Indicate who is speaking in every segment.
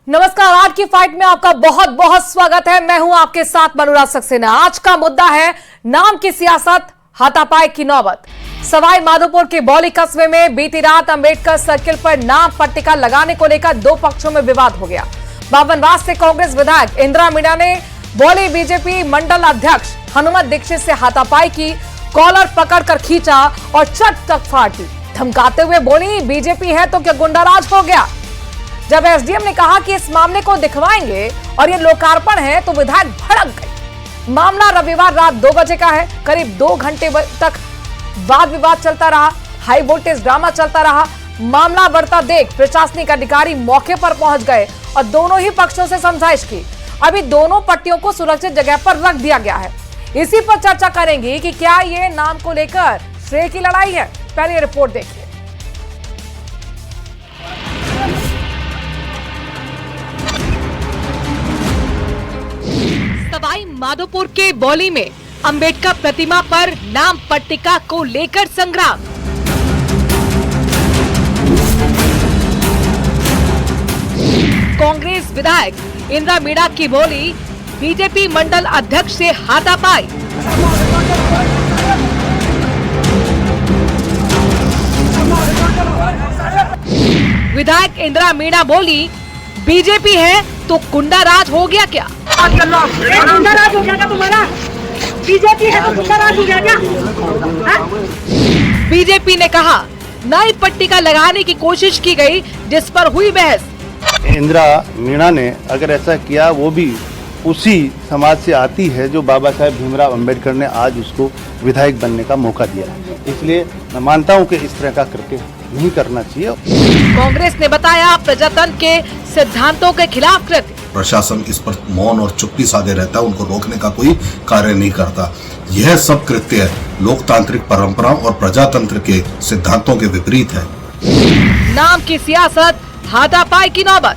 Speaker 1: नमस्कार, आज की फाइट में आपका बहुत बहुत स्वागत है। मैं हूं आपके साथ मनोराज सक्सेना। आज का मुद्दा है नाम की सियासत, हाथापाई की नौबत। सवाई माधोपुर के बौली कस्बे में बीती रात अंबेडकर सर्किल पर नाम पट्टिका लगाने को लेकर दो पक्षों में विवाद हो गया। बावनवास से कांग्रेस विधायक इंदिरा मीणा ने बौली बीजेपी मंडल अध्यक्ष हनुमत दीक्षित से हाथापाई की कॉलर पकड़कर खींचा और चट तक फाड़ दी। धमकाते हुए बोली, बीजेपी है तो क्या गुंडाराज हो गया। जब एसडीएम ने कहा कि इस मामले को दिखवाएंगे और ये लोकार्पण है तो विधायक भड़क गए। मामला रविवार रात 2 बजे का है। करीब 2 घंटे तक वाद विवाद चलता रहा, हाई वोल्टेज ड्रामा चलता रहा। मामला बढ़ता देख प्रशासनिक अधिकारी मौके पर पहुंच गए और दोनों ही पक्षों से समझाइश की। अभी दोनों पट्टियों को सुरक्षित जगह पर रख दिया गया है। इसी पर चर्चा करेंगे कि क्या ये नाम को लेकर श्रेय की लड़ाई है। पहले रिपोर्ट देखिए। सवाई माधोपुर के बौली में अंबेडकर प्रतिमा पर नाम पट्टिका को लेकर संग्राम। कांग्रेस विधायक इंदिरा मीणा की बोली, बीजेपी मंडल अध्यक्ष से हाथापाई। विधायक इंदिरा मीणा बोली, बीजेपी है तो गुंडाराज हो गया क्या।
Speaker 2: गुंडाराज हो गया क्या तुम्हारा? बीजेपी है तो गुंडाराज हो गया क्या?
Speaker 1: बीजेपी ने कहा नई पट्टिका लगाने की कोशिश की गई, जिस पर हुई बहस।
Speaker 3: इंदिरा मीणा ने अगर ऐसा किया, वो भी उसी समाज से आती है जो बाबा साहेब भीमराव अंबेडकर ने आज उसको विधायक बनने का मौका दिया। इसलिए मैं मानता हूं कि इस तरह का कृत्य नहीं करना चाहिए।
Speaker 1: कांग्रेस ने बताया प्रजातंत्र के सिद्धांतों के खिलाफ कृत्य।
Speaker 4: प्रशासन इस पर मौन और चुप्पी साधे रहता है, उनको रोकने का कोई कार्य नहीं करता। यह सब कृत्य लोकतांत्रिक परंपराओं और प्रजातंत्र के सिद्धांतों के विपरीत है।
Speaker 1: नाम की सियासत, हाथापाई की नौबत।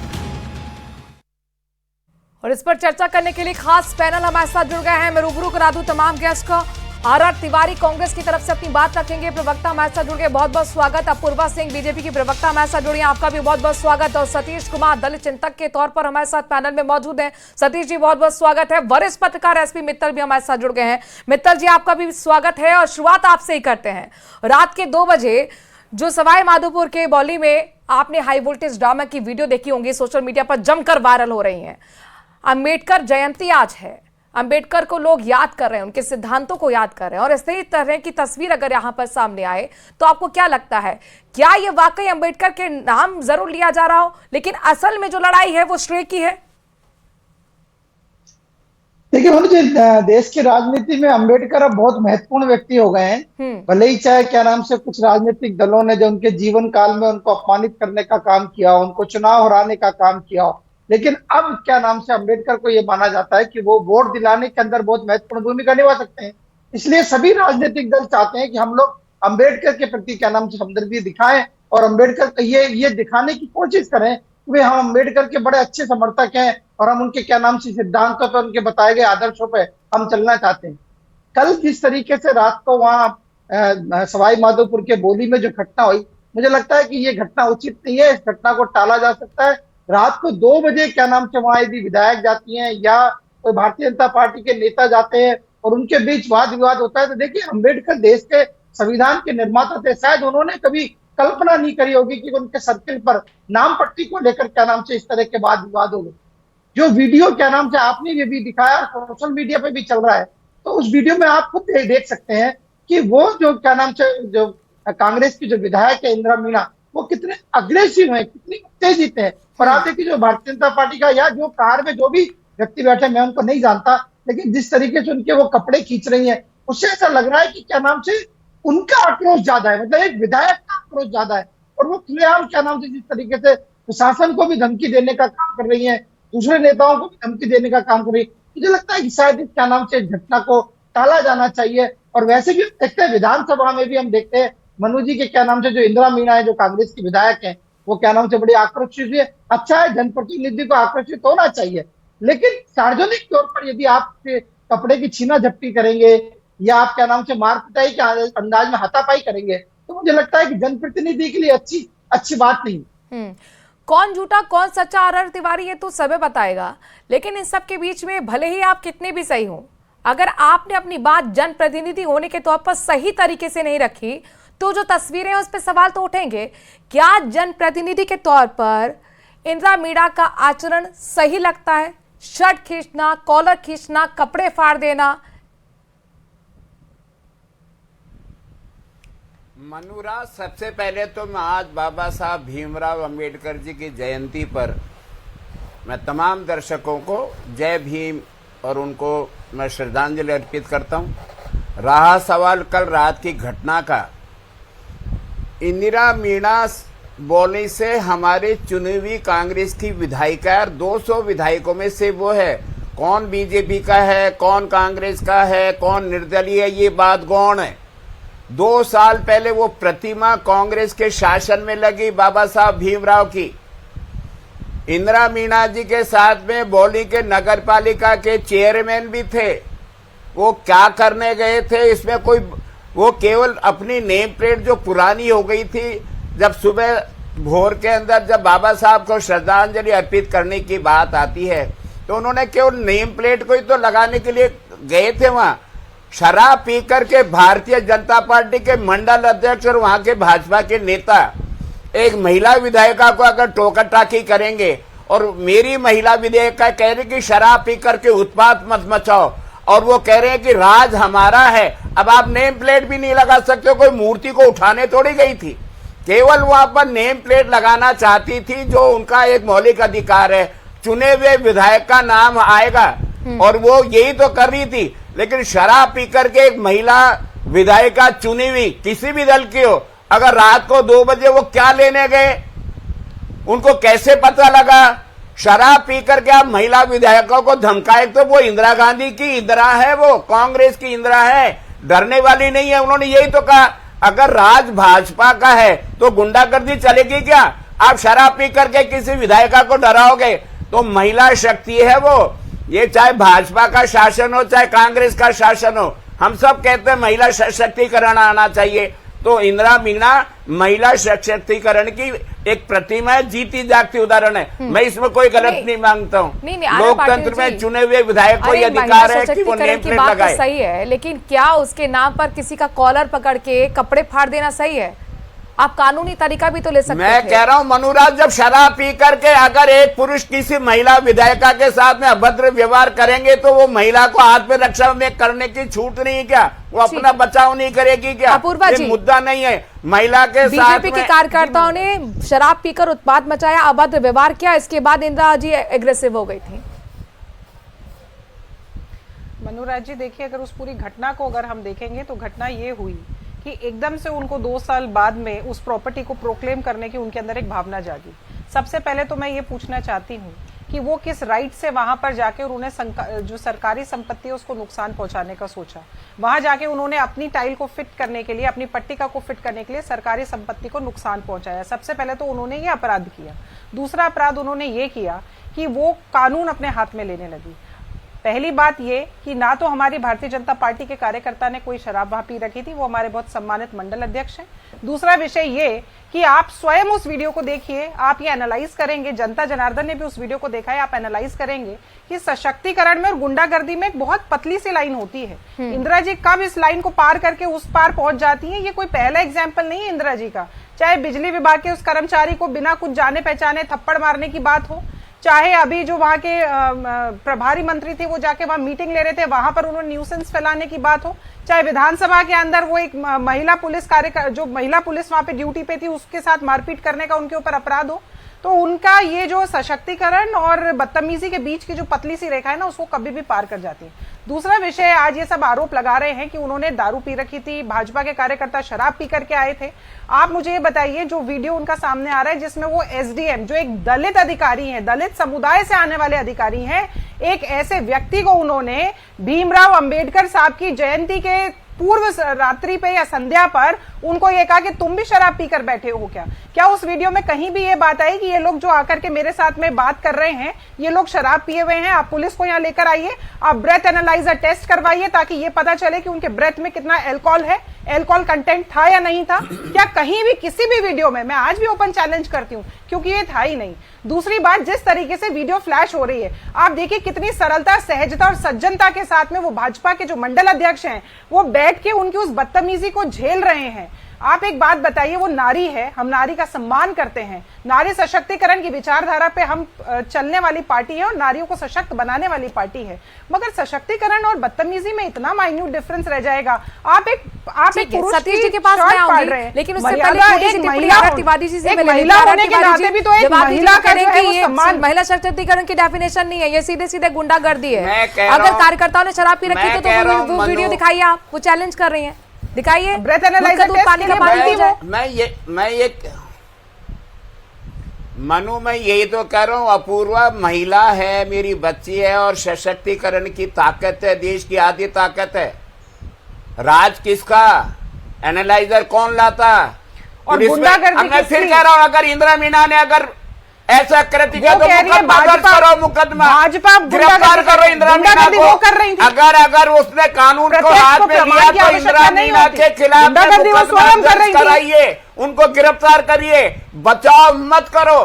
Speaker 1: और इस पर चर्चा करने के लिए खास पैनल हमारे साथ जुड़ गए हैं। मैं रूबरू करा दूं तमाम गेस्ट को। आर तिवारी कांग्रेस की तरफ से अपनी बात रखेंगे, प्रवक्ता हमारे साथ जुड़ गए, बहुत बहुत स्वागत। अपूर्वा सिंह बीजेपी की प्रवक्ता हमारे साथ जुड़ी हैं, आपका भी बहुत बहुत स्वागत। और सतीश कुमार दलित चिंतक के तौर पर हमारे साथ पैनल में मौजूद हैं। सतीश जी बहुत बहुत स्वागत है। वरिष्ठ पत्रकार एसपी मित्तल भी हमारे साथ जुड़ गए हैं। मित्तल जी आपका भी स्वागत है। और शुरुआत आपसे ही करते हैं। रात के 2 बजे जो सवाई माधोपुर के बौली में आपने हाई वोल्टेज ड्रामा की वीडियो देखी होंगी, सोशल मीडिया पर जमकर वायरल हो रही है। अंबेडकर जयंती आज है, अंबेडकर को लोग याद कर रहे हैं, उनके सिद्धांतों को याद कर रहे हैं। और इसी तरह की तस्वीर अगर यहां पर सामने आए तो आपको क्या लगता है, क्या ये वाकई अंबेडकर के नाम जरूर लिया जा रहा हो, लेकिन असल में जो लड़ाई है वो श्रेय की है?
Speaker 5: देखिए मुझे देश की राजनीति में अंबेडकर अब बहुत महत्वपूर्ण व्यक्ति हो गए हैं। भले ही चाहे क्या नाम से कुछ राजनीतिक दलों ने जो उनके जीवन काल में उनको अपमानित करने का काम किया हो, उनको चुनाव हराने का काम किया हो, लेकिन अब क्या नाम से अंबेडकर को यह माना जाता है कि वो वोट दिलाने के अंदर बहुत महत्वपूर्ण भूमिका निभा सकते हैं। इसलिए सभी राजनीतिक दल चाहते हैं कि हम लोग अंबेडकर के प्रति क्या नाम से हमदर्दी दिखाएं और अंबेडकर ये दिखाने की कोशिश करें कि वे हम अंबेडकर के बड़े अच्छे समर्थक हैं और हम उनके क्या नाम से सिद्धांतों पर, उनके बताए गए आदर्शों पर हम चलना चाहते हैं। कल जिस तरीके से रात को वहां सवाई माधोपुर के बौली में जो घटना हुई, मुझे लगता है कि ये घटना उचित नहीं है। इस घटना को टाला जा सकता है। रात को 2 बजे क्या नाम से वहां यदि विधायक जाती हैं या कोई भारतीय जनता पार्टी के नेता जाते हैं और उनके बीच वाद विवाद होता है, तो देखिए अंबेडकर देश के संविधान के निर्माता थे। शायद उन्होंने कभी कल्पना नहीं करी होगी कि उनके सर्किल पर नाम पट्टी को लेकर क्या नाम से इस तरह के वाद विवाद होंगे। जो वीडियो क्या नाम से आपने ये भी दिखाया, सोशल मीडिया पे भी चल रहा है, तो उस वीडियो में आप खुद देख सकते हैं कि वो जो क्या नाम से जो कांग्रेस की जो विधायक है इंदिरा मीणा, वो कितने अग्रेसिव है, कितनी उत्तेजित है। और आप देखिए जो भारतीय जनता पार्टी का या जो कार में जो भी व्यक्ति बैठे, मैं उनको नहीं जानता, लेकिन जिस तरीके से उनके वो कपड़े खींच रही है, उससे ऐसा लग रहा है कि क्या नाम से उनका आक्रोश ज्यादा है, मतलब एक विधायक का आक्रोश ज्यादा है। और वो खुलेआम क्या नाम से जिस तरीके से प्रशासन को भी धमकी देने का काम कर रही है, दूसरे नेताओं को भी धमकी देने का काम कर रही है, मुझे लगता है कि शायद इस क्या नाम से घटना को टाला जाना चाहिए। और वैसे भी देखते हैं विधानसभा में भी हम देखते हैं मनु जी के क्या नाम से जो इंदिरा मीणा है, जो कांग्रेस की विधायक है, वो क्या नाम से बड़ी आक्रोशित हुई है। अच्छा है, जनप्रतिनिधि को आक्रोशित होना चाहिए, लेकिन सार्वजनिक तौर पर यदि आप कपड़े की छीना झपटी करेंगे या आप क्या नाम से मार पिटाई के अंदाज में हाथापाई करेंगे, तो मुझे लगता है कि जनप्रतिनिधि के लिए अच्छी बात नहीं।
Speaker 1: कौन झूठा कौन सच्चा आर तिवारी ये तो समय बताएगा, लेकिन इन सब के बीच में भले ही आप कितने भी सही हो, अगर आपने अपनी बात जनप्रतिनिधि होने के तौर पर सही तरीके से नहीं रखी तो जो तस्वीरें हैं उस पर सवाल तो उठेंगे। क्या जनप्रतिनिधि के तौर पर इंदिरा मीणा का आचरण सही लगता है? शर्ट खींचना, कॉलर खींचना, कपड़े फाड़ देना।
Speaker 6: मनुराज, सबसे पहले तो मैं आज बाबा साहब भीमराव अंबेडकर जी की जयंती पर मैं तमाम दर्शकों को जय भीम और उनको मैं श्रद्धांजलि अर्पित करता हूं। रहा सवाल कल रात की घटना का, इंदिरा मीणा बोली से हमारे चुनी हुई कांग्रेस की विधायिका, 200 विधायकों में से वो है, कौन बीजेपी का है, कौन कांग्रेस का है, कौन निर्दलीय है, ये बात गौण है। 2 साल पहले वो प्रतिमा कांग्रेस के शासन में लगी बाबा साहब भीमराव की। इंदिरा मीणा जी के साथ में बौली के नगर पालिका के चेयरमैन भी थे। वो क्या करने गए थे इसमें कोई, वो केवल अपनी नेम प्लेट जो पुरानी हो गई थी, जब सुबह भोर के अंदर जब बाबा साहब को श्रद्धांजलि अर्पित करने की बात आती है तो उन्होंने केवल नेम प्लेट को ही तो लगाने के लिए गए थे। वहां शराब पी करके भारतीय जनता पार्टी के मंडल अध्यक्ष और वहां के भाजपा के नेता एक महिला विधायिका को अगर टोकर टाकी करेंगे और मेरी महिला विधायिका कह रही कि शराब पी करके उत्पात मत मचाओ, और वो कह रहे हैं कि राज हमारा है। अब आप नेम प्लेट भी नहीं लगा सकते, कोई मूर्ति को उठाने थोड़ी गई थी, केवल वहां पर नेम प्लेट लगाना चाहती थी, जो उनका एक मौलिक अधिकार है। चुने हुए विधायक का नाम आएगा और वो यही तो कर रही थी। लेकिन शराब पी करके एक महिला विधायिका चुनी हुई किसी भी दल की हो, अगर रात को 2 बजे वो क्या लेने गए, उनको कैसे पता लगा? शराब पी करके आप महिला विधायकों को धमकाए, तो वो इंदिरा गांधी की इंदिरा है, वो कांग्रेस की इंदिरा है, डरने वाली नहीं है। उन्होंने यही तो कहा, अगर राज भाजपा का है तो गुंडागर्दी चलेगी क्या? आप शराब पी करके किसी विधायिका को डराओगे? तो महिला शक्ति है वो, ये चाहे भाजपा का शासन हो चाहे कांग्रेस का शासन हो, हम सब कहते हैं महिला सशक्तिकरण आना चाहिए। तो इंदिरा मीणा महिला सशक्तिकरण की एक प्रतिमा है, जीती जागती उदाहरण है। मैं इसमें कोई गलत नहीं मांगता हूँ। लोकतंत्र में चुने हुए विधायक को अधिकार है कि वो नेम प्लेट लगाए।
Speaker 1: सही है, लेकिन क्या उसके नाम पर किसी का कॉलर पकड़ के कपड़े फाड़ देना सही है? आप कानूनी तरीका भी तो ले सकते हैं।
Speaker 6: मैं कह रहा हूं मनुराज, जब शराब पी करके अगर एक पुरुष किसी महिला विधायिका के साथ में अभद्र व्यवहार करेंगे तो वो महिला को आत्म रक्षा में करने की छूट नहीं है क्या? वो अपना बचाव नहीं करेगी क्या?
Speaker 1: अपूर्वा जी,
Speaker 6: मुद्दा नहीं है महिला के साथ।
Speaker 1: बीजेपी के कार्यकर्ताओं ने शराब पीकर उत्पात मचाया, अभद्र व्यवहार किया, इसके बाद इंदिरा जी एग्रेसिव हो गई थी।
Speaker 2: मनुराज जी देखिए, अगर उस पूरी घटना को अगर हम देखेंगे तो घटना ये हुई कि एकदम से उनको 2 साल बाद में उस प्रॉपर्टी को प्रोक्लेम करने की उनके अंदर एक भावना जागी। सबसे पहले तो मैं ये पूछना चाहती हूँ कि वो किस राइट से वहां पर जाके और उन्हें जो सरकारी संपत्ति है उसको नुकसान पहुंचाने का सोचा। वहां जाके उन्होंने अपनी टाइल को फिट करने के लिए, अपनी पट्टिका को फिट करने के लिए सरकारी संपत्ति को नुकसान पहुंचाया। सबसे पहले तो उन्होंने ये अपराध किया। दूसरा अपराध उन्होंने ये किया कि वो कानून अपने हाथ में लेने लगी। पहली बात ये कि ना तो हमारी भारतीय जनता पार्टी के कार्यकर्ता ने कोई शराब वहां पी रखी थी, वो हमारे बहुत सम्मानित मंडल अध्यक्ष हैं। दूसरा विषय ये कि आप स्वयं उस वीडियो को देखिए, आप ये एनालाइज करेंगे, जनता जनार्दन ने भी उस वीडियो को देखा है, आप एनालाइज करेंगे कि सशक्तिकरण में और गुंडागर्दी में एक बहुत पतली सी लाइन होती है। इंदिरा जी कब इस लाइन को पार करके उस पार पहुंच जाती है, ये कोई पहला एग्जाम्पल नहीं है इंदिरा जी का। चाहे बिजली विभाग के उस कर्मचारी को बिना कुछ जाने पहचाने थप्पड़ मारने की बात हो, चाहे अभी जो वहां के प्रभारी मंत्री थे वो जाके वहां मीटिंग ले रहे थे, वहां पर उन्होंने न्यूसेंस फैलाने की बात हो, चाहे विधानसभा के अंदर वो एक महिला पुलिस जो महिला पुलिस वहां पे ड्यूटी पे थी उसके साथ मारपीट करने का उनके ऊपर अपराध हो, तो उनका ये जो सशक्तिकरण और बदतमीजी के बीच की जो पतली सी रेखा है ना, उसको कभी भी पार कर जाती है। दूसरा विषय, आज ये सब आरोप लगा रहे हैं कि उन्होंने दारू पी रखी थी, भाजपा के कार्यकर्ता शराब पी करके आए थे। आप मुझे ये बताइए, जो वीडियो उनका सामने आ रहा है जिसमें वो एसडीएम, जो एक दलित अधिकारी हैं, दलित समुदाय से आने वाले अधिकारी हैं, एक ऐसे व्यक्ति को उन्होंने भीमराव अंबेडकर साहब की जयंती के पूर्व रात्रि पे या संध्या पर उनको ये कहा कि तुम भी शराब पीकर बैठे हो क्या उस वीडियो में कहीं भी ये बात आई कि ये लोग जो आकर के मेरे साथ में बात कर रहे हैं ये लोग शराब पिए हुए हैं? आप पुलिस को यहाँ लेकर आइए, आप ब्रेथ एनालाइजर टेस्ट करवाइए ताकि ये पता चले कि उनके ब्रेथ में कितना अल्कोहल है, अल्कोहल कंटेंट था या नहीं था। क्या कहीं भी किसी भी वीडियो में, मैं आज भी ओपन चैलेंज करती हूँ क्योंकि ये था ही नहीं। दूसरी बात, जिस तरीके से वीडियो फ्लैश हो रही है, आप देखिए कितनी सरलता, सहजता और सज्जनता के साथ में वो भाजपा के जो मंडल अध्यक्ष हैं वो बैठ के उनकी उस बदतमीजी को झेल रहे हैं। आप एक बात बताइए, वो नारी है, हम नारी का सम्मान करते हैं, नारी सशक्तिकरण की विचारधारा पे हम चलने वाली पार्टी है और नारियों को सशक्त बनाने वाली पार्टी है, मगर सशक्तिकरण और बदतमीजी में इतना माइन्यूट डिफरेंस रह जाएगा। आप एक पुरुष
Speaker 1: सतीश जी के पास मैं आऊंगी, लेकिन उससे पहले
Speaker 2: एक महिला होने के नाते भी तो एक महिला का जो है वो सम्मान।
Speaker 1: महिला सशक्तिकरण की डेफिनेशन नहीं है, ये सीधे सीधे गुंडागर्दी है।
Speaker 6: मैं कह रहा
Speaker 1: अगर
Speaker 6: हूं-
Speaker 1: कार्यकर्ताओं ने शराब पी रखी तो वो वीडियो दिखाइए, आप वो चैलेंज कर रही हैं, दिखाइए।
Speaker 2: ब्रेथ एनालाइजर टेस्ट
Speaker 1: पानी
Speaker 2: के
Speaker 1: का
Speaker 2: लिए
Speaker 1: पानी
Speaker 2: बनती
Speaker 1: हो जाए।
Speaker 6: मैं यही तो कह रहा हूँ, अपूर्वा महिला है, मेरी बच्ची है और सशक्तिकरण की ताकत है, देश की आधी ताकत है। राज किसका, एनालाइजर कौन लाता?
Speaker 2: और गुंडागर्दी
Speaker 6: मैं फिर
Speaker 2: किसकी?
Speaker 6: कह रहा हूँ, अगर इंदिरा मीना ने अगर ऐसा कृत्य किया
Speaker 2: वो
Speaker 6: तो
Speaker 2: कह रही है
Speaker 6: मुकदमा दर्ज
Speaker 2: भाजपा-
Speaker 6: करो, मुकदमा
Speaker 2: भाजपा
Speaker 6: गिरफ्तार करो इंदिरा मीना
Speaker 2: गुंडागर्दी
Speaker 6: को।
Speaker 2: वो कर रही थी।
Speaker 6: अगर उसने कानून को
Speaker 2: प्रत्यक्ष
Speaker 6: हाथ
Speaker 2: को
Speaker 6: में
Speaker 2: प्रमाण
Speaker 6: लिया
Speaker 2: की
Speaker 6: तो
Speaker 2: आवश्यकता
Speaker 6: इंदिरा
Speaker 2: नहीं
Speaker 6: मीना
Speaker 2: होती।
Speaker 6: के खिलाफ
Speaker 2: गुंडागर्दी वो
Speaker 6: मुकदमा
Speaker 2: स्वयं कर
Speaker 6: दर्ज
Speaker 2: रही थी।
Speaker 6: कराइए, उनको गिरफ्तार करिए, बचाव मत करो।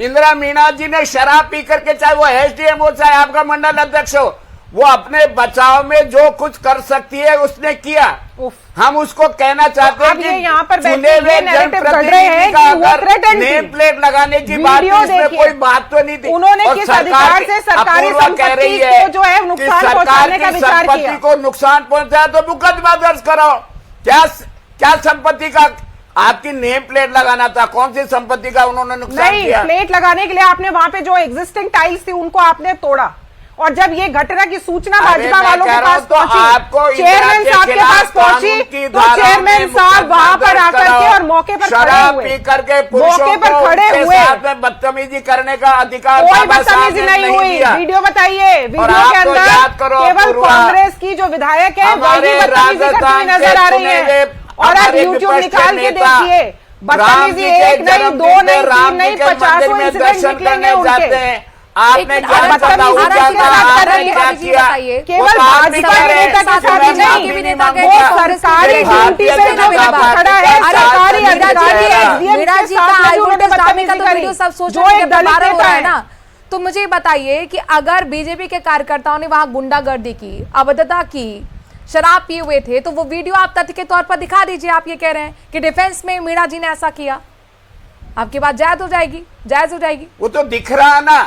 Speaker 6: इंदिरा मीना जी ने शराब पी करके, चाहे वो एसडीएम हो चाहे आपका मंडल अध्यक्ष हो, वो अपने बचाव में जो कुछ कर सकती है उसने किया। हम उसको कहना चाहते हैं
Speaker 2: अब ये
Speaker 6: कि
Speaker 2: यहाँ पर बैठ के
Speaker 6: चुने हुए
Speaker 2: ये narrative कर रहे हैं
Speaker 6: जनप्रतिनिधि का
Speaker 2: कि वो
Speaker 6: अगर
Speaker 2: threatened
Speaker 6: नेम
Speaker 2: थी।
Speaker 6: प्लेट लगाने की बात थी,
Speaker 2: वीडियो
Speaker 6: इसमें
Speaker 2: देखिए।
Speaker 6: कोई बात तो नहीं थी।
Speaker 2: उन्होंने
Speaker 6: और
Speaker 2: किस
Speaker 6: सरकार
Speaker 2: अधिकार
Speaker 6: की-
Speaker 2: से सरकारी
Speaker 6: अपूर्वा कह
Speaker 2: संपत्ति
Speaker 6: रही है
Speaker 2: को जो है
Speaker 6: कि
Speaker 2: नुकसान
Speaker 6: सरकार
Speaker 2: पहुंचाने का
Speaker 6: की
Speaker 2: विचार
Speaker 6: संपत्ति
Speaker 2: किया।
Speaker 6: को नुकसान पहुंचाया तो मुकदमा दर्ज कराओ। क्या संपत्ति का आपकी नेम प्लेट लगाना था? कौन सी संपत्ति का उन्होंने नुकसान
Speaker 2: नहीं,
Speaker 6: किया?
Speaker 2: प्लेट लगाने के लिए आपने वहां पे जो एग्जिस्टिंग टाइल्स थी उनको आपने तोड़ा, और जब ये घटना की सूचना
Speaker 6: अरे
Speaker 2: भाजपा
Speaker 6: मैं
Speaker 2: वालों
Speaker 6: कह
Speaker 2: के
Speaker 6: रहा
Speaker 2: पास
Speaker 6: हूं तो
Speaker 2: पहुंची,
Speaker 6: आपको इंदिरा
Speaker 2: चेयरमैन
Speaker 6: के
Speaker 2: साहब के
Speaker 6: खिलाफ
Speaker 2: पास पहुंची
Speaker 6: कानून की
Speaker 2: तो
Speaker 6: धाराओं
Speaker 2: चेयरमैन
Speaker 6: में
Speaker 2: साहब
Speaker 6: मुकदमा
Speaker 2: वहां पर
Speaker 6: दर्ज
Speaker 2: आकर के
Speaker 6: कराओ।
Speaker 2: और मौके पर खड़े
Speaker 6: शराब
Speaker 2: हुए,
Speaker 6: पी करके पुरुषों
Speaker 2: मौके पर
Speaker 6: को
Speaker 2: खड़े
Speaker 6: उनके
Speaker 2: हुए,
Speaker 6: साथ में बदतमीजी करने का अधिकार
Speaker 2: कोई
Speaker 6: बाबा साहब
Speaker 2: बदतमीजी
Speaker 6: ने
Speaker 2: नहीं हुई।
Speaker 6: दिया।
Speaker 2: वीडियो बताइए, वीडियो
Speaker 6: आप
Speaker 2: के
Speaker 6: तो
Speaker 2: अंदर
Speaker 6: याद करो,
Speaker 2: केवल
Speaker 6: अपूर्वा,
Speaker 2: कांग्रेस की जो विधायक है वही
Speaker 6: हमारे
Speaker 2: बदतमीजी करती हुई
Speaker 6: राजस्थान
Speaker 2: नजर आ
Speaker 6: के
Speaker 2: रही
Speaker 6: चुने
Speaker 2: है।
Speaker 6: गए
Speaker 2: और आप
Speaker 6: हमारे
Speaker 2: यूट्यूब
Speaker 6: विपक्ष के
Speaker 2: निकाल के
Speaker 6: नेता
Speaker 2: देखिए,
Speaker 6: राम
Speaker 2: बदतमीजी
Speaker 6: जी के
Speaker 2: एक नहीं,
Speaker 6: जन्मदिन
Speaker 2: दो
Speaker 6: पे
Speaker 2: नहीं,
Speaker 6: राम
Speaker 2: तीन
Speaker 6: जी
Speaker 2: नहीं,
Speaker 6: के मंदिर
Speaker 2: 50
Speaker 6: में
Speaker 2: इंसिडेंट
Speaker 6: दर्शन
Speaker 2: निकलेंगे
Speaker 6: करने जाते
Speaker 2: उनके।
Speaker 6: हैं। आपने
Speaker 1: मिनट,
Speaker 6: क्या
Speaker 1: आरती
Speaker 6: बताया?
Speaker 2: जी
Speaker 6: क्या
Speaker 2: के साथ कर रही है,
Speaker 6: क्या
Speaker 1: जी
Speaker 6: किया?
Speaker 1: बताइए।
Speaker 2: केवल
Speaker 6: वो
Speaker 2: भाजपा
Speaker 6: आदमी
Speaker 2: के
Speaker 6: कह रहे
Speaker 2: नेता
Speaker 6: हैं
Speaker 2: के
Speaker 6: कि
Speaker 2: साथ
Speaker 6: मैं
Speaker 2: ही
Speaker 6: माफी
Speaker 2: नहीं,
Speaker 6: नहीं
Speaker 2: वो
Speaker 6: मांगूंगा।
Speaker 2: सरकारी ड्यूटी पे जो खड़ा है, सरकारी अधिकारी एसडीएम
Speaker 1: मीरा
Speaker 2: के
Speaker 1: जी
Speaker 2: साथ
Speaker 1: का
Speaker 2: में
Speaker 1: आई
Speaker 2: जो
Speaker 1: वोल्टेज
Speaker 2: उन्होंने
Speaker 1: डालने का तो
Speaker 2: बदतमीजी
Speaker 1: वीडियो सब
Speaker 2: करी,
Speaker 1: सोशल
Speaker 2: जो
Speaker 1: मीडिया
Speaker 2: एक
Speaker 1: पे
Speaker 2: दलित
Speaker 1: वायरल हो रहा है
Speaker 2: नेता
Speaker 1: ना। तो मुझे बताइए कि अगर बीजेपी के कार्यकर्ताओं ने वहां गुंडागर्दी की, अभद्रता की, शराब पिए हुए थे, तो वो वीडियो आप तथ्य के तौर पर दिखा दीजिए। आप ये कह रहे हैं कि डिफेंस में मीरा जी ने ऐसा किया, आपकी बात जायज हो जाएगी, जायज हो जाएगी।
Speaker 6: वो तो दिख रहा ना,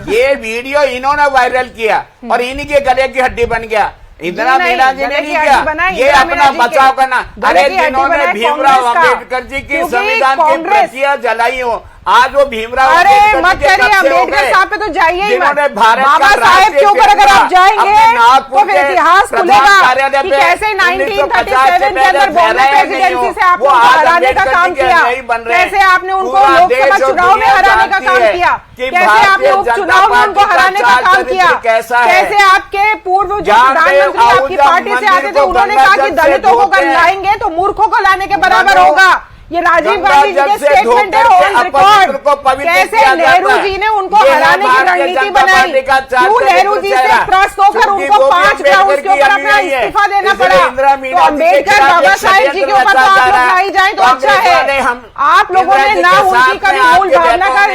Speaker 6: ये वीडियो इन्होंने वायरल किया और इन्हीं के गले की हड्डी बन गया। इंदिरा
Speaker 2: नहीं,
Speaker 6: मीना जी ने
Speaker 2: गले की
Speaker 6: नहीं
Speaker 2: हड्डी
Speaker 6: किया,
Speaker 2: बनाई
Speaker 6: ये
Speaker 2: इंदिरा
Speaker 6: अपना
Speaker 2: मीना जी के।
Speaker 6: बचाव करना।
Speaker 2: गले
Speaker 6: अरे
Speaker 2: की हड्डी
Speaker 6: जिन्होंने
Speaker 2: बनाई
Speaker 6: भीमराव
Speaker 2: कांग्रेस का।
Speaker 6: अम्बेडकर जी की
Speaker 2: क्योंकि
Speaker 6: संविधान की
Speaker 2: कांग्रेस-
Speaker 6: प्रतियां जलाई हो, आज वो भीमराव
Speaker 2: अरे
Speaker 6: अम्बेडकर
Speaker 2: मत
Speaker 6: जी के
Speaker 2: करिए,
Speaker 6: कब्जे हो
Speaker 2: अम्बेडकर
Speaker 6: गए।
Speaker 2: साहब पे तो जाइए ही मत।
Speaker 6: जिन्होंने भारत
Speaker 2: बाबा
Speaker 6: का
Speaker 2: साहेब
Speaker 6: राष्ट्रीय
Speaker 2: के ऊपर अगर आप
Speaker 6: तिरंगा
Speaker 2: जाएंगे
Speaker 6: अपने नागपुर
Speaker 2: तो फिर
Speaker 6: के
Speaker 2: इतिहास
Speaker 6: प्रधान
Speaker 2: खुलेगा
Speaker 6: कार्यालय
Speaker 2: कि
Speaker 6: पे
Speaker 2: कैसे
Speaker 6: 1950
Speaker 2: 1937 के अंदर बॉम्बे प्रेसिडेंसी से आपने उनको हराने का काम किया, कैसे आपने उनको लोकसभा चुनाव में हराने का काम किया, कैसे आपने उपचुनाव में उनको हराने का काम किया, कैसे आपके पूर्व जो प्रधानमंत्री आपकी पार्टी से आते थे उन्होंने कहा कि दलितों को अगर लाएंगे तो मूर्खों को लाने के बराबर होगा। ये राजीव गांधी जी के स्टेटमेंट है ऑन रिकॉर्ड। कैसे नेहरू जी ने उनको हराने की रणनीति बनाई, क्यों नेहरू जी से त्रस्त होकर उनको 5 ग्राउंड के ऊपर अपना इस्तीफा देना पड़ा। तो अम्बेडकर बाबा साहेब जी के ऊपर तो आप लोग लाई जाए तो अच्छा है। आप लोगों ने ना उनकी कभी मूल भावना का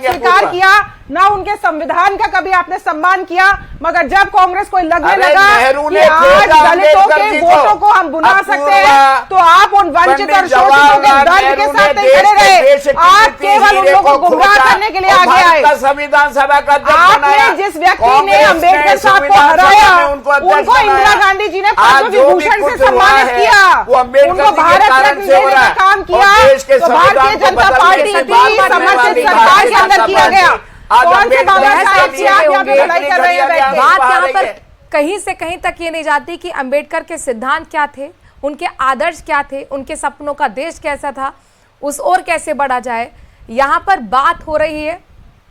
Speaker 2: स्वीकार किया, ना उनके संविधान का कभी आपने सम्मान किया, मगर जब कांग्रेस को लगने लगा कि आज दलितों के वोटों को हम बुना सकते हैं तो आप उन वंचित और शोषितों के दर्द के साथ नहीं खड़े रहे, आप केवल उन लोगों को गुमराह करने के लिए आगे आए।
Speaker 6: संविधान सभा का
Speaker 2: आपने जिस व्यक्ति ने अम्बेडकर साहब को हराया उनको इंदिरा गांधी जी ने पद्म विभूषण से सम्मानित किया, उनको भारत रत्न देने का काम किया, तो भारतीय जनता पार्टी की समर्थित सरकार के अंदर किया गया। कौन से बाबा साहब की आप यहाँ पे भलाई कर रहे हैं बैठ के?
Speaker 1: बात यहाँ पर कहीं से कहीं तक ये नहीं जाती कि अंबेडकर के सिद्धांत क्या थे, उनके आदर्श क्या थे, उनके सपनों का देश कैसा था, उस ओर कैसे बढ़ा जाए। यहाँ पर बात हो रही है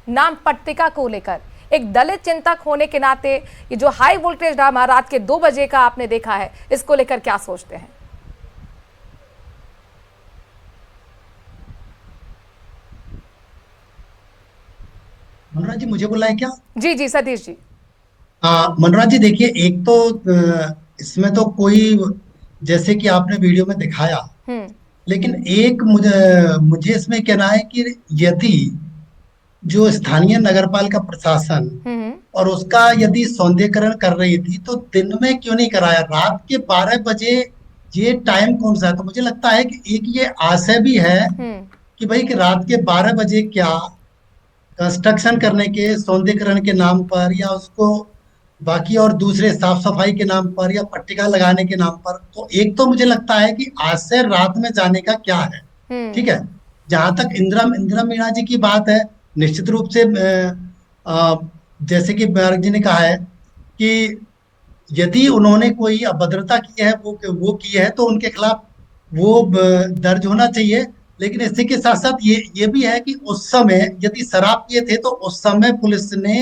Speaker 1: नाम पट्टिका को लेकर। एक दलित चिंतक होने के नाते ये जो हाई वोल्टेज ड्रामा रात के 2 बजे का आपने देखा है, इसको लेकर क्या सोचते हैं?
Speaker 7: मनोराज जी मुझे बोला है क्या?
Speaker 1: जी जी सतीश जी।
Speaker 7: मनोराज जी देखिए, एक तो इसमें तो कोई, जैसे कि आपने वीडियो में दिखाया, लेकिन एक मुझे इसमें कहना है कि यदि जो स्थानीय नगरपालिका प्रशासन और उसका यदि सौंदर्यीकरण कर रही थी तो दिन में क्यों नहीं कराया? रात के 12 बजे ये टाइम कौन सा है? तो मुझे लगता है कि एक ये आशय भी है कि भाई कि रात के 12 बजे क्या कंस्ट्रक्शन करने के, सौंदर्यीकरण के नाम पर, या उसको बाकी और दूसरे साफ सफाई के नाम पर, या पट्टिका लगाने के नाम पर, तो एक तो मुझे लगता है कि आशय रात में जाने का क्या है। ठीक है, जहां तक इंदिरा मीणा जी की बात है, निश्चित रूप से जैसे कि मार्ग जी ने कहा है कि यदि उन्होंने कोई अभद्रता की है, वो की है, तो उनके खिलाफ वो दर्ज होना चाहिए। लेकिन इसी के साथ साथ ये भी है कि उस समय यदि शराब पिए थे तो उस समय पुलिस ने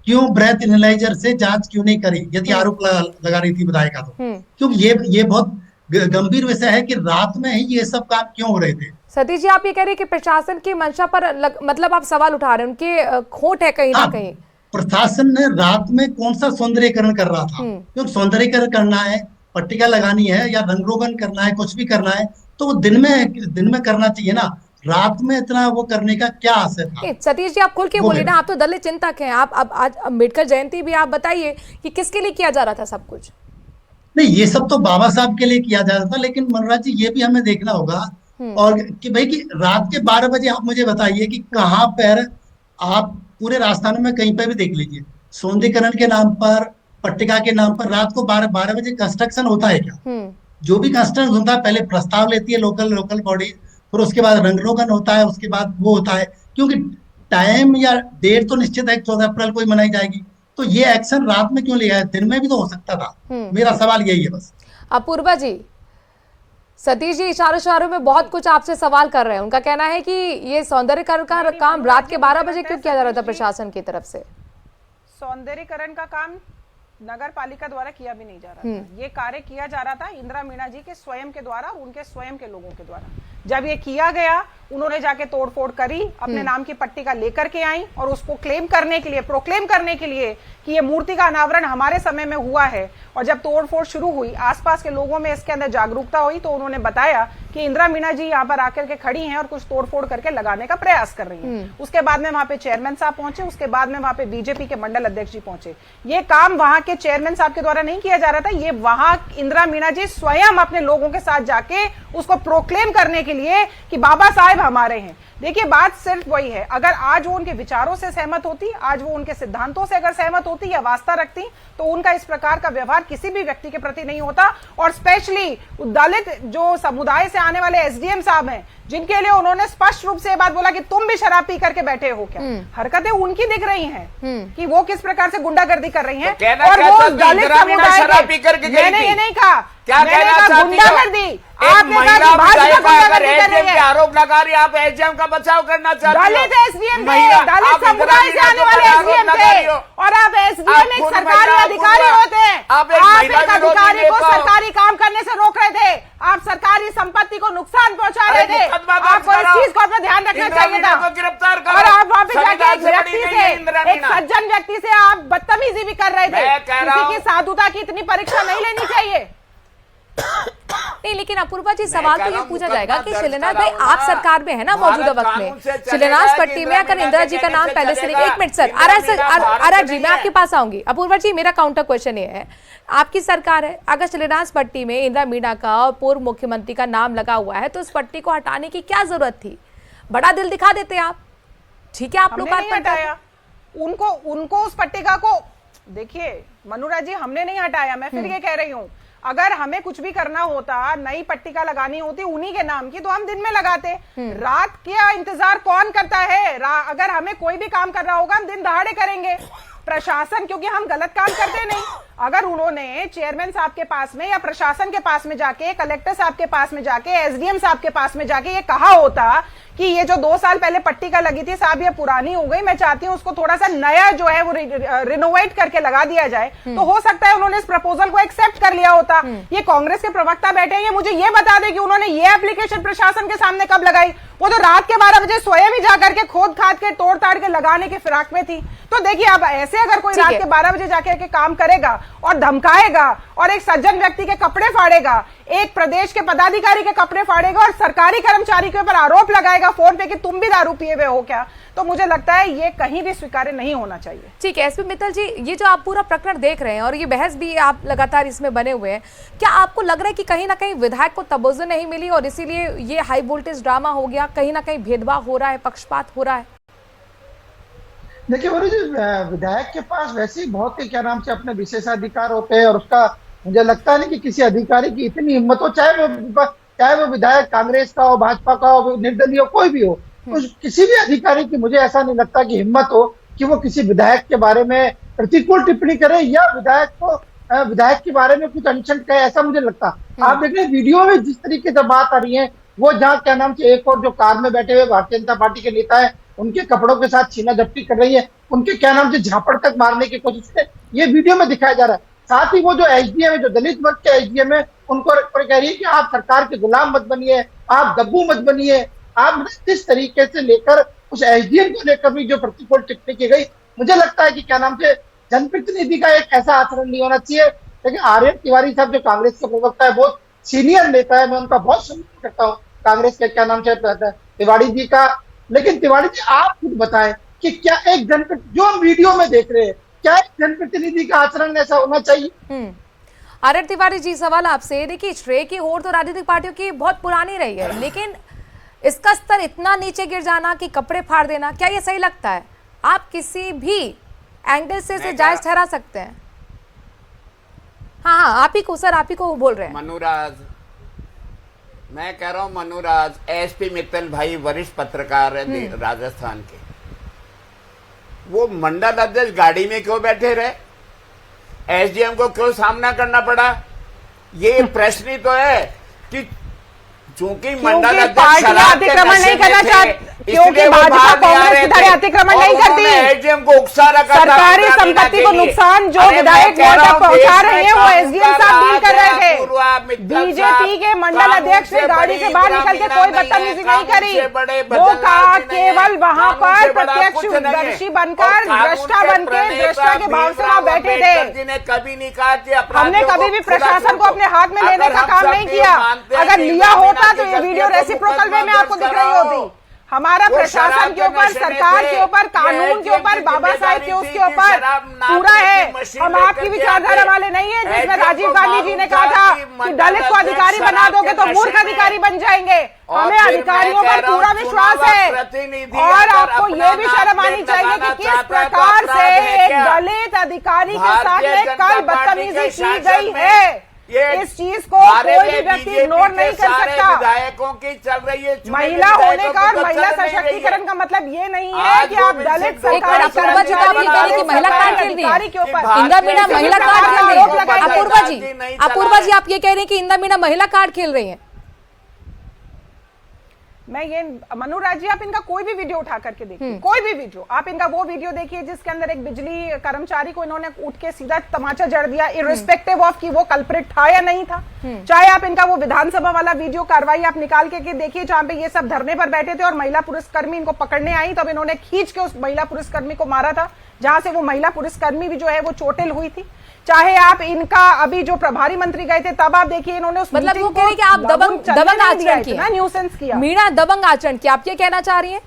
Speaker 7: क्यों ब्रेथ एनालाइजर से जांच क्यों नहीं करी, यदि आरोप लगा रही थी विधायिका तो? क्योंकि ये बहुत गंभीर विषय है कि रात में ही ये सब काम क्यों हो रहे थे।
Speaker 1: सतीश जी, आप ये कह रहे हैं कि प्रशासन की मंशा पर मतलब आप सवाल उठा रहे हैं, उनकी खोट है कहीं ना कहीं।
Speaker 7: प्रशासन ने रात में कौन सा सौंदर्यीकरण कर रहा था? क्योंकि सौंदर्यीकरण करना है, पट्टिका लगानी है, या रंग रोगन करना है, कुछ भी करना है, तो वो दिन में करना चाहिए ना। रात में इतना वो करने का क्या असर था?
Speaker 1: सतीश जी आप खुल के बोलिए ना, आप तो दलित चिंतक हैं। आप अब आज अम्बेडकर जयंती भी आप बताइए कि किसके लिए किया जा रहा था सब कुछ?
Speaker 7: नहीं, ये सब तो बाबा साहब के लिए किया जा रहा था, लेकिन मनोराज जी ये भी हमें देखना होगा और कि भाई कि रात के 12 बजे आप मुझे बताइए कि कहाँ पर, आप पूरे राजस्थान में कहीं पर भी देख लीजिए, सौंदर्यीकरण के नाम पर, पट्टिका के नाम पर रात को 12 बजे कंस्ट्रक्शन होता है क्या? जो भी कंस्ट्रक्शन होता है पहले प्रस्ताव लेती है लोकल बॉडी, फिर उसके बाद रंग रोगन होता है, उसके बाद वो होता है। क्योंकि टाइम या डेट तो निश्चित है 14 अप्रैल को ही मनाई जाएगी, तो ये एक्शन रात में क्यों लिया है? दिन में भी तो हो सकता था। मेरा सवाल यही है बस।
Speaker 1: अपूर्वा जी, सतीश जी इशारों में बहुत कुछ आपसे सवाल कर रहे हैं। उनका कहना है कि ये सौंदर्यीकरण का काम रात के 12 बजे क्यों किया जा रहा था प्रशासन की तरफ से?
Speaker 2: सौंदर्यीकरण का काम नगर पालिका द्वारा किया भी नहीं जा रहा था। ये कार्य किया जा रहा था इंदिरा मीणा जी के स्वयं के द्वारा, उनके स्वयं के लोगों के द्वारा। जब ये किया गया, उन्होंने जाके तोड़फोड़ करी, अपने नाम की पट्टिका लेकर के आई और उसको क्लेम करने के लिए, प्रोक्लेम करने के लिए कि ये मूर्ति का अनावरण हमारे समय में हुआ है। और जब तोड़फोड़ शुरू हुई, आसपास के लोगों में इसके अंदर जागरूकता हुई, तो उन्होंने बताया कि इंदिरा मीणा जी यहाँ पर आकर के खड़ी हैं और कुछ तोड़फोड़ करके लगाने का प्रयास कर रही हैं। उसके बाद में वहां पे चेयरमैन साहब पहुंचे, उसके बाद में वहां पे बीजेपी के मंडल अध्यक्ष जी पहुंचे। ये काम वहां के चेयरमैन साहब के द्वारा नहीं किया जा रहा था, ये वहां इंदिरा मीणा जी स्वयं अपने लोगों के साथ जाके उसको प्रोक्लेम करने के लिए कि बाबा साहेब हमारे हैं। देखिए, बात सिर्फ वही है, अगर आज वो उनके विचारों से सहमत होती, आज वो उनके सिद्धांतों से अगर सहमत होती या वास्ता रखती, तो उनका इस प्रकार का व्यवहार किसी भी व्यक्ति के प्रति नहीं होता। और स्पेशली दलित जो समुदाय से आने वाले एसडीएम साहब हैं, जिनके लिए उन्होंने स्पष्ट रूप से ये बात बोला कि तुम भी शराब पी करके बैठे हो क्या? हरकतें उनकी दिख रही हैं कि वो किस प्रकार से गुंडागर्दी कर रही हैं। और वो दलित समुदाय मैंने ये नहीं कहा,
Speaker 6: क्या कहना
Speaker 2: गुंडागर्दी
Speaker 6: आरोप लगा रही, आप एसडीएम का बचाव करना चाहते हो?
Speaker 2: दलित एसडीएम दलित समुदाय से आने वाले एसडीएम थे, और आप एसडीएम एक सरकारी अधिकारी होते हैं। आप एक अधिकारी को सरकारी काम करने से रोक रहे थे, आप सरकारी संपत्ति को नुकसान पहुंचा रहे थे। आपको इस चीज को अपना ध्यान रखना चाहिए था।
Speaker 6: गिरफ्तार करो।
Speaker 2: और आप वहां पे जाके एक व्यक्ति से, एक सज्जन व्यक्ति से आप बदतमीजी भी कर रहे थे। किसी की साधुता की इतनी परीक्षा नहीं लेनी चाहिए।
Speaker 1: नहीं, लेकिन अपूर्वा जी सवाल तो ये पूछा जाएगा कि शिलान्यास भाई आप सरकार में है ना मौजूदा वक्त में, शिलान्यास पट्टी में अगर इंदिरा जी का नाम पहले से एक मिनट सर, आर जी मैं आपके पास आऊंगी। अपूर्वा जी, मेरा काउंटर क्वेश्चन ये है, आपकी सरकार है, अगर शिलान्यास पट्टी में इंदिरा मीणा का और पूर्व मुख्यमंत्री का नाम लगा हुआ है तो उस पट्टी को हटाने की क्या जरूरत थी? बड़ा दिल दिखा देते आप, ठीक है, आप लोग
Speaker 2: हटाया उनको उस पट्टिका को। देखिए मनोराज जी, हमने नहीं हटाया। मैं फिर ये कह रही हूँ, अगर हमें कुछ भी करना होता, नई पट्टिका लगानी होती उन्हीं के नाम की, तो हम दिन में लगाते। रात का इंतजार कौन करता है? अगर हमें कोई भी काम करना होगा हम दिन दहाड़े करेंगे। प्रशासन, क्योंकि हम गलत काम करते नहीं, अगर उन्होंने चेयरमैन साहब के पास में या प्रशासन के पास में जाके, कलेक्टर साहब के पास में जाके, एसडीएम साहब के पास में जाके ये कहा होता कि ये जो 2 साल पहले पट्टिका लगी थी साहब ये पुरानी हो गई, मैं चाहती हूँ उसको थोड़ा सा नया जो है वो रिनोवेट करके लगा दिया जाए, तो हो सकता है उन्होंने इस प्रपोजल को एक्सेप्ट कर लिया होता। ये कांग्रेस के प्रवक्ता बैठे हैं, ये मुझे ये बता दे कि उन्होंने ये एप्लीकेशन प्रशासन के सामने कब लगाई? वो तो रात के 12 बजे स्वयं ही जाकर के खोद खाद के तोड़ ताड़ के लगाने के फिराक में थी। तो देखिए अब ऐसे अगर कोई रात के 12 बजे जाकर के काम करेगा और धमकाएगा और एक सज्जन व्यक्ति के कपड़े फाड़ेगा, एक प्रदेश के पदाधिकारी के कपड़े फाड़ेगा और सरकारी कर्मचारी के ऊपर आरोप लगाएगा फोन पे कि तुम भी दारू पिए हुए हो क्या, तो मुझे लगता है ये कहीं भी स्वीकार्य नहीं होना चाहिए।
Speaker 1: ठीक है एसपी मित्तल जी, ये जो आप पूरा प्रकरण देख रहे हैं और ये बहस भी आप लगातार इसमें बने हुए हैं, क्या आपको लग रहा है कि कहीं ना कहीं विधायक को तवज्जो नहीं मिली और इसीलिए ये हाई वोल्टेज ड्रामा हो गया, कहीं ना कहीं भेदभाव हो रहा है, पक्षपात हो रहा है?
Speaker 5: देखिए वरुण जी, विधायक के पास वैसे ही बहुत ही क्या नाम से अपने विशेषाधिकार होते हैं और उसका मुझे लगता नहीं कि किसी अधिकारी की इतनी हिम्मत हो, चाहे वो विधायक कांग्रेस का हो, भाजपा का हो, निर्दलीय हो, कोई भी हो, तो किसी भी अधिकारी की मुझे ऐसा नहीं लगता कि हिम्मत हो कि वो किसी विधायक के बारे में प्रतिकूल टिप्पणी करे या विधायक के बारे में कुछ अनशन कहे, ऐसा मुझे लगता। आप देख रहे वीडियो में जिस तरीके से बात आ रही है, वो जहाँ क्या नाम से एक और जो कार में बैठे हुए भारतीय जनता पार्टी के नेता है उनके कपड़ों के साथ छीना झपटी कर रही है, उनके क्या नाम से झापड़ तक मारने की कोशिश है, ये वीडियो में दिखाया जा रहा है। साथ ही वो जो एसडीएम है, जो दलित वर्ग के एसडीएम है, उनको कह रही है कि आप सरकार के गुलाम मत बनिए, आप गब्बू मत बनिए। आप किस तरीके से लेकर उस एसडीएम को लेकर भी जो प्रतिकूल टिप्पणी की गई, मुझे लगता है कि क्या नाम से जनप्रतिनिधि का एक ऐसा आचरण नहीं होना चाहिए। लेकिन आर्यन तिवारी साहब जो कांग्रेस के प्रवक्ता है, बहुत सीनियर नेता है, मैं उनका बहुत सम्मान करता हूँ कांग्रेस के क्या नाम से तिवारी जी का। लेकिन तिवारी जी आप खुद बताएं कि क्या एक जो हम वीडियो में देख रहे हैं, क्या एक जनप्रतिनिधि का आचरण ऐसा होना चाहिए?
Speaker 1: आर्यन तिवारी जी, सवाल आपसे, देखिए श्रेय की होड़ तो राजनीतिक पार्टियों की बहुत पुरानी रही है, लेकिन इसका स्तर इतना नीचे गिर जाना कि कपड़े फाड़ देना, क्या ये सही लगता है? आप किसी भी एंगल से इसे जायज ठहरा सकते हैं? हाँ, आप ही को सर, आप ही को बोल रहे हैं।
Speaker 6: मनुराज, मैं कह रहा हूं मनुराज, एसपी मित्तल भाई वरिष्ठ पत्रकार है राजस्थान के, वो मंडल अध्यक्ष गाड़ी में क्यों बैठे रहे? एसडीएम को क्यों सामना करना पड़ा? ये प्रश्न ही तो है कि चूंकि मंडल अध्यक्ष
Speaker 2: अतिक्रमण नहीं करना चाहते, क्योंकि भाजपा कांग्रेस की तरह अतिक्रमण नहीं करती,
Speaker 6: एसडीएम को उकसा रखा,
Speaker 2: सरकारी संपत्ति को नुकसान जो विधायक पहुंचा रहे हैं वो एसडीएम साहब डील कर रहे थे। बीजेपी के मंडल अध्यक्ष ने गाड़ी से बाहर निकल के कोई बदतमीजी नहीं करी, वो कहा केवल वहां पर प्रत्यक्षदर्शी बनकर, दृष्टा बनकर, दृष्टा के भाव से वहां बैठे थे।
Speaker 6: कभी नहीं कहा,
Speaker 2: हमने कभी भी प्रशासन को अपने हाथ में लेने का काम नहीं किया। अगर लिया होता तो ये वीडियो रेसिप्रोकल वे में आपको दिख रही होती। हमारा प्रशासन के ऊपर, सरकार के ऊपर, कानून के ऊपर, बाबा साहेब के उसके ऊपर पूरा है। हम आपकी विचारधारा वाले नहीं है जिसमें राजीव गांधी जी ने कहा था कि दलित को अधिकारी बना दोगे तो मूर्ख अधिकारी बन जाएंगे। हमें अधिकारियों पर पूरा विश्वास है और आपको ये भी शर्म आनी चाहिए कि किस प्रकार से एक दलित अधिकारी के साथ में कल बदतमीजी की गई है। इस चीज को कोई भी व्यक्ति इग्नोर नहीं कर सकता।
Speaker 6: विधायकों की चल रही है
Speaker 2: महिला होने का और महिला सशक्तिकरण का मतलब ये नहीं है कि आप दलित सरकारी
Speaker 1: महिला कार्ड खेल रही है, इंदा मीणा महिला कार्ड खेल रही है। अपूर्वा जी, आप ये कह रहे हैं कि इंदा मीणा महिला कार्ड खेल रही है?
Speaker 2: मैं ये मनुराज जी, आप इनका कोई भी वीडियो उठा करके देखिए, कोई भी वीडियो, आप इनका वो वीडियो देखिए जिसके अंदर एक बिजली कर्मचारी को इन्होंने उठ के सीधा तमाचा जड़ दिया, इर्रिस्पेक्टिव ऑफ कि वो कल्प्रिट था या नहीं था। चाहे आप इनका वो विधानसभा वाला वीडियो कार्रवाई आप निकाल के देखिए जहां पे ये सब धरने पर बैठे थे और महिला पुलिसकर्मी इनको पकड़ने आई, तब इन्होंने खींच के उस महिला पुलिसकर्मी को मारा था, जहां से वो महिला पुलिसकर्मी भी जो है वो चोटिल हुई थी। चाहे आप इनका अभी जो प्रभारी मंत्री गए थे तब आप देखिए इन्होंने उस
Speaker 1: मतलब वो कह रही कि आप दबंग आचरण किया,
Speaker 2: न्यूसेंस किया,
Speaker 1: मीणा दबंग आचरण किया, आप ये कहना चाह रही हैं?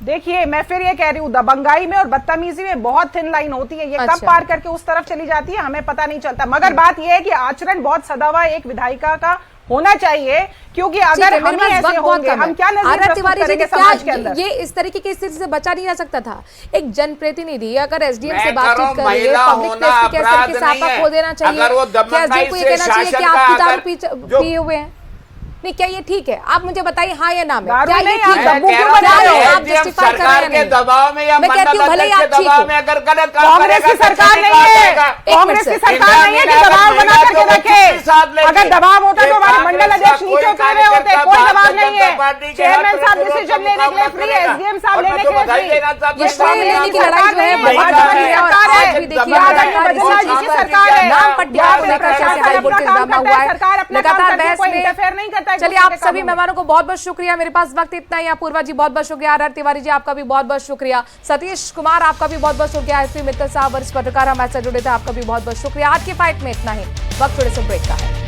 Speaker 2: देखिए मैं फिर ये कह रही हूँ, दबंगाई में और बदतमीजी में बहुत थिन लाइन होती है। ये
Speaker 1: अच्छा।
Speaker 2: कब पार करके उस तरफ चली जाती है हमें पता नहीं चलता, मगर बात ये है कि आचरण बहुत सदा हुआ एक विधायिका का होना चाहिए, क्योंकि अगर हम ही ऐसे होंगे हम क्या नजर करेंगे समाज के अंदर?
Speaker 1: ये इस तरीके की स्थिति से बचा नहीं जा सकता था। एक जनप्रतिनिधि अगर एसडीएम से बातचीत कर रही है, पब्लिक प्लेस पे किस तरीके से आपको खो देना चाहिए? क्या एसडीएम को ये कहना चाहिए कि आप दारू पिए हुए हैं? नहीं, क्या ये ठीक है? आप मुझे बताइए, हाँ या ना में,
Speaker 2: दारू
Speaker 1: क्या ये
Speaker 2: नहीं,
Speaker 1: ठीक है?
Speaker 2: आप दबू क्यों बना रहे हो?
Speaker 1: आप justify कर रहे
Speaker 6: सरकार
Speaker 1: हैं
Speaker 6: के
Speaker 1: नहीं?
Speaker 6: दबाव में या
Speaker 1: मैं कहती हूँ,
Speaker 6: मंडल
Speaker 1: भले ही
Speaker 6: अध्यक्ष
Speaker 1: आप
Speaker 6: के
Speaker 1: ठीक
Speaker 6: दबाव
Speaker 1: हो।
Speaker 6: में अगर गलत काम
Speaker 2: कांग्रेस की
Speaker 6: करेगा,
Speaker 2: सरकार
Speaker 6: तो
Speaker 2: नहीं है,
Speaker 6: करेगा।
Speaker 2: कांग्रेस की
Speaker 1: एक मिनट
Speaker 2: सरकार नहीं है कि दबाव बना करके रखे। अगर दबाव होता तो हमारे मंडल अध्यक्ष नीचे उतर रहे होते। कोई दबाव नहीं है। चेयरमैन साहब डिसीजन लेने के लिए फ्री है, एसडीएम साहब लेने के लिए फ्री।
Speaker 1: ये श्रेय लेने की लड़ाई जो है बहुत बड़ी है, और आज भी देखिए लगातार इसी चीज पर नाम पट्टियां को लेकर कैसे हाई वोल्टेज ड्रामा हुआ है, लगातार बहस में। चलिए, आप सभी मेहमानों को बहुत बहुत शुक्रिया। मेरे पास वक्त इतना ही है। पूर्वा जी बहुत बहुत शुक्रिया, आर तिवारी जी आपका भी बहुत बहुत शुक्रिया, सतीश कुमार आपका भी बहुत बहुत शुक्रिया, एसपी मित्तल साहब वरिष्ठ पत्रकार हमारे साथ जुड़े थे, आपका भी बहुत बहुत शुक्रिया। आज की फाइट में इतना ही। वक्त थोड़े से ब्रेक का है।